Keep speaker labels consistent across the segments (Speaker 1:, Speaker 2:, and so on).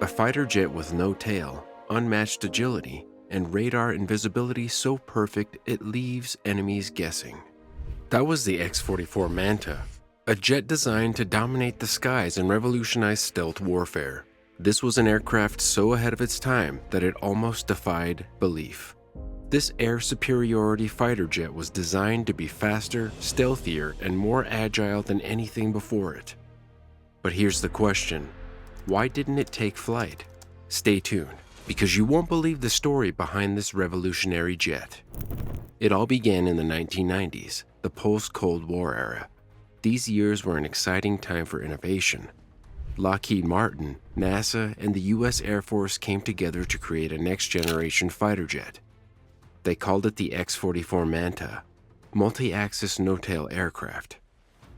Speaker 1: A fighter jet with no tail, unmatched agility, and radar invisibility so perfect it leaves enemies guessing. That was the X-44 Manta, a jet designed to dominate the skies and revolutionize stealth warfare. This was an aircraft so ahead of its time that it almost defied belief. This air superiority fighter jet was designed to be faster, stealthier, and more agile than anything before it. But here's the question: why didn't it take flight? Stay tuned, because you won't believe the story behind this revolutionary jet. It all began in the 1990s, the post-Cold War era. These years were an exciting time for innovation. Lockheed Martin, NASA, and the US Air Force came together to create a next-generation fighter jet. They called it the X-44 Manta, multi-axis no-tail aircraft.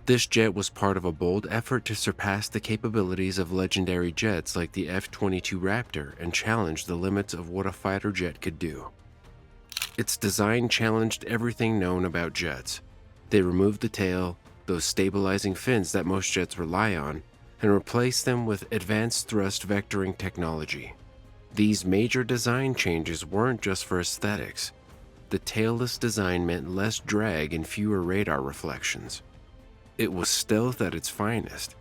Speaker 1: This jet was part of a bold effort to surpass the capabilities of legendary jets like the F-22 Raptor and challenge the limits of what a fighter jet could do. Its design challenged everything known about jets. They removed the tail, those stabilizing fins that most jets rely on, and replaced them with advanced thrust vectoring technology. These major design changes weren't just for aesthetics. The tailless design meant less drag and fewer radar reflections. It was stealth at its finest.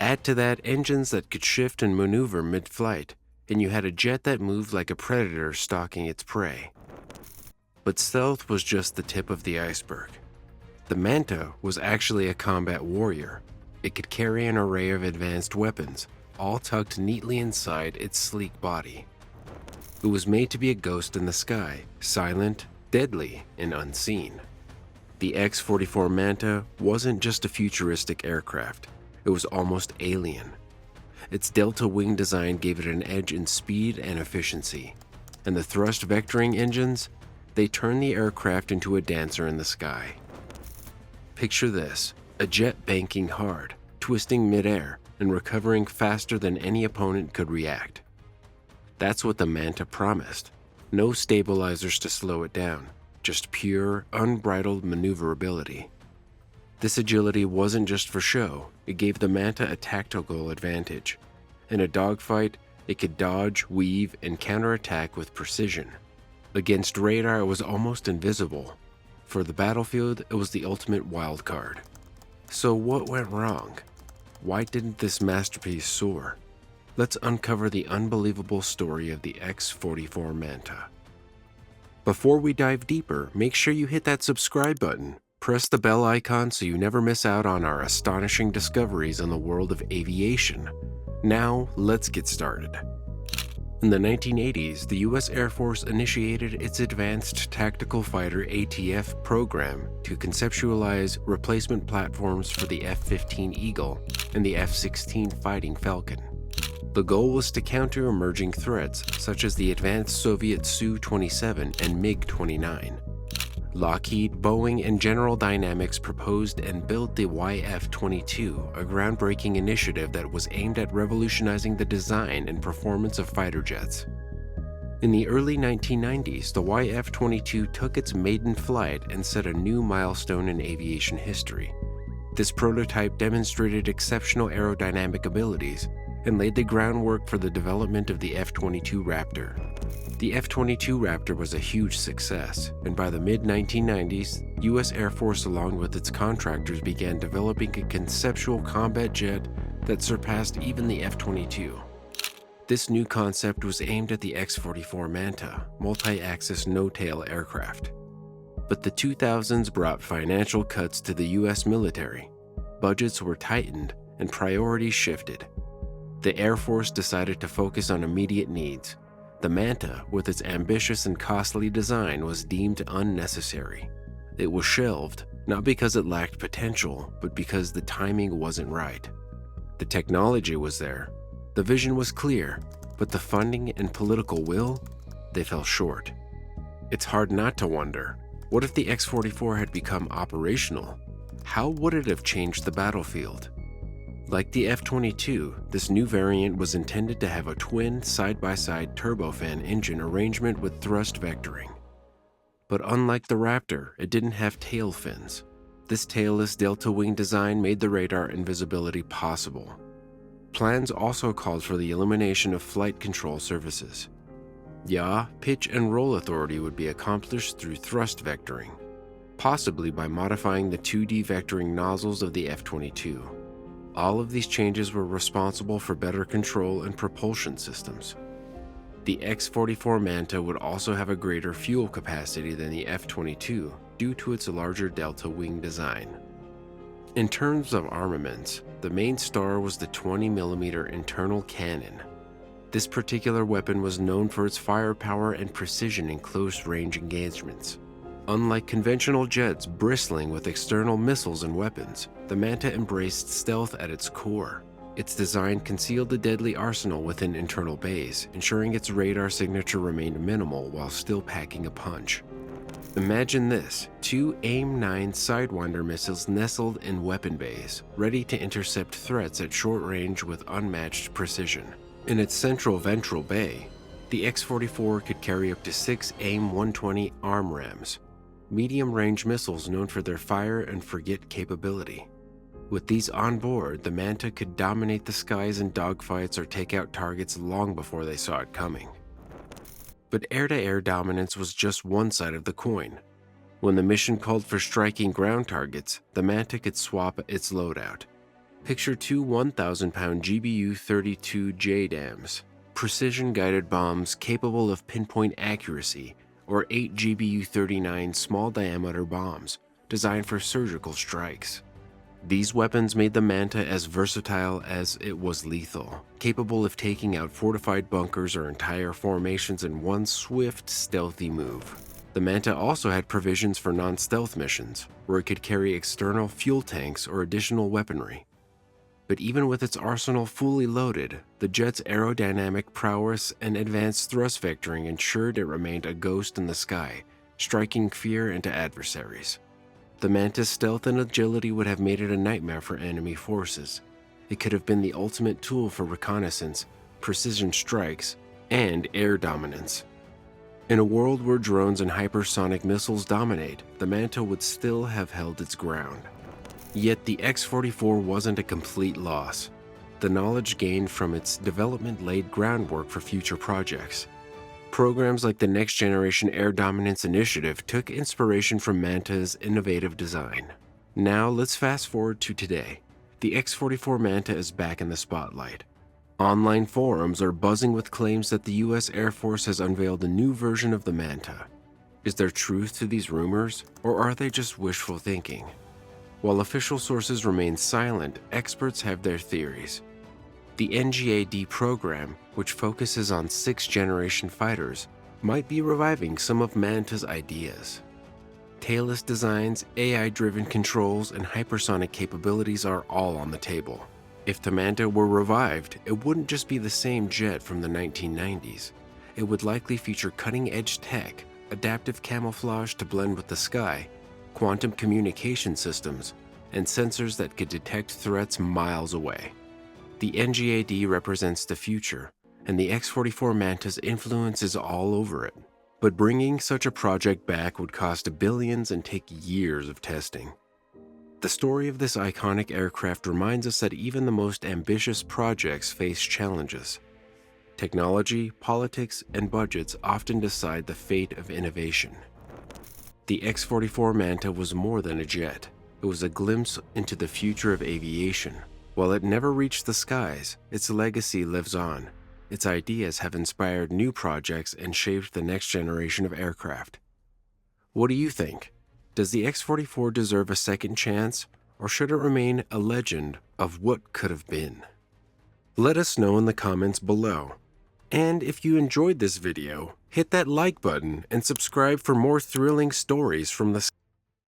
Speaker 1: Add to that engines that could shift and maneuver mid-flight, and you had a jet that moved like a predator stalking its prey. But stealth was just the tip of the iceberg. The Manta was actually a combat warrior. It could carry an array of advanced weapons, all tucked neatly inside its sleek body. It was made to be a ghost in the sky, silent, deadly, and unseen. The X-44 Manta wasn't just a futuristic aircraft, it was almost alien. Its delta wing design gave it an edge in speed and efficiency, and the thrust vectoring engines, they turned the aircraft into a dancer in the sky. Picture this: a jet banking hard, twisting midair, and recovering faster than any opponent could react. That's what the Manta promised. No stabilizers to slow it down, just pure, unbridled maneuverability. This agility wasn't just for show, it gave the Manta a tactical advantage. In a dogfight, it could dodge, weave, and counterattack with precision. Against radar, it was almost invisible. For the battlefield, it was the ultimate wild card. So what went wrong? Why didn't this masterpiece soar? Let's uncover the unbelievable story of the X-44 Manta. Before we dive deeper, make sure you hit that subscribe button. Press the bell icon so you never miss out on our astonishing discoveries in the world of aviation. Now, let's get started. In the 1980s, the US Air Force initiated its Advanced Tactical Fighter ATF program to conceptualize replacement platforms for the F-15 Eagle and the F-16 Fighting Falcon. The goal was to counter emerging threats such as the advanced Soviet Su-27 and MiG-29. Lockheed, Boeing, and General Dynamics proposed and built the YF-22, a groundbreaking initiative that was aimed at revolutionizing the design and performance of fighter jets. In the early 1990s, the YF-22 took its maiden flight and set a new milestone in aviation history. This prototype demonstrated exceptional aerodynamic abilities and laid the groundwork for the development of the F-22 Raptor. The F-22 Raptor was a huge success, and by the mid-1990s, US Air Force along with its contractors began developing a conceptual combat jet that surpassed even the F-22. This new concept was aimed at the X-44 Manta, multi-axis no-tail aircraft. But the 2000s brought financial cuts to the US military. Budgets were tightened and priorities shifted. The Air Force decided to focus on immediate needs. The Manta, with its ambitious and costly design, was deemed unnecessary. It was shelved, not because it lacked potential, but because the timing wasn't right. The technology was there, the vision was clear, but the funding and political will, they fell short. It's hard not to wonder, what if the X-44 had become operational? How would it have changed the battlefield? Like the F-22, this new variant was intended to have a twin side-by-side turbofan engine arrangement with thrust vectoring. But unlike the Raptor, it didn't have tail fins. This tailless delta wing design made the radar invisibility possible. Plans also called for the elimination of flight control services. Yaw, pitch, and roll authority would be accomplished through thrust vectoring, possibly by modifying the 2D vectoring nozzles of the F-22. All of these changes were responsible for better control and propulsion systems. The X-44 Manta would also have a greater fuel capacity than the F-22 due to its larger delta wing design. In terms of armaments, the main star was the 20mm internal cannon. This particular weapon was known for its firepower and precision in close-range engagements. Unlike conventional jets bristling with external missiles and weapons, the Manta embraced stealth at its core. Its design concealed the deadly arsenal within internal bays, ensuring its radar signature remained minimal while still packing a punch. Imagine this: 2 AIM-9 Sidewinder missiles nestled in weapon bays, ready to intercept threats at short range with unmatched precision. In its central ventral bay, the X-44 could carry up to 6 AIM-120 ARM-RAMs, medium-range missiles known for their fire-and-forget capability. With these on board, the Manta could dominate the skies in dogfights or take out targets long before they saw it coming. But air-to-air dominance was just one side of the coin. When the mission called for striking ground targets, the Manta could swap its loadout. Picture 2 1,000-pound GBU-32 JDAMs, precision-guided bombs capable of pinpoint accuracy, or 8 GBU-39 small-diameter bombs designed for surgical strikes. These weapons made the Manta as versatile as it was lethal, capable of taking out fortified bunkers or entire formations in one swift, stealthy move. The Manta also had provisions for non-stealth missions, where it could carry external fuel tanks or additional weaponry. But even with its arsenal fully loaded, the jet's aerodynamic prowess and advanced thrust vectoring ensured it remained a ghost in the sky, striking fear into adversaries. The Manta's stealth and agility would have made it a nightmare for enemy forces. It could have been the ultimate tool for reconnaissance, precision strikes, and air dominance. In a world where drones and hypersonic missiles dominate, the Manta would still have held its ground. Yet the X-44 wasn't a complete loss. The knowledge gained from its development laid groundwork for future projects. Programs like the Next Generation Air Dominance Initiative took inspiration from Manta's innovative design. Now let's fast forward to today. The X-44 Manta is back in the spotlight. Online forums are buzzing with claims that the US Air Force has unveiled a new version of the Manta. Is there truth to these rumors, or are they just wishful thinking? While official sources remain silent, experts have their theories. The NGAD program, which focuses on 6th-generation fighters, might be reviving some of Manta's ideas. Tailless designs, AI-driven controls, and hypersonic capabilities are all on the table. If the Manta were revived, it wouldn't just be the same jet from the 1990s. It would likely feature cutting-edge tech, adaptive camouflage to blend with the sky, quantum communication systems, and sensors that could detect threats miles away. The NGAD represents the future, and the X-44 Manta's influence is all over it. But bringing such a project back would cost billions and take years of testing. The story of this iconic aircraft reminds us that even the most ambitious projects face challenges. Technology, politics, and budgets often decide the fate of innovation. The X-44 Manta was more than a jet. It was a glimpse into the future of aviation. While it never reached the skies, its legacy lives on. Its ideas have inspired new projects and shaped the next generation of aircraft. What do you think? Does the X-44 deserve a second chance, or should it remain a legend of what could have been? Let us know in the comments below. And if you enjoyed this video, hit that like button and subscribe for more thrilling stories from the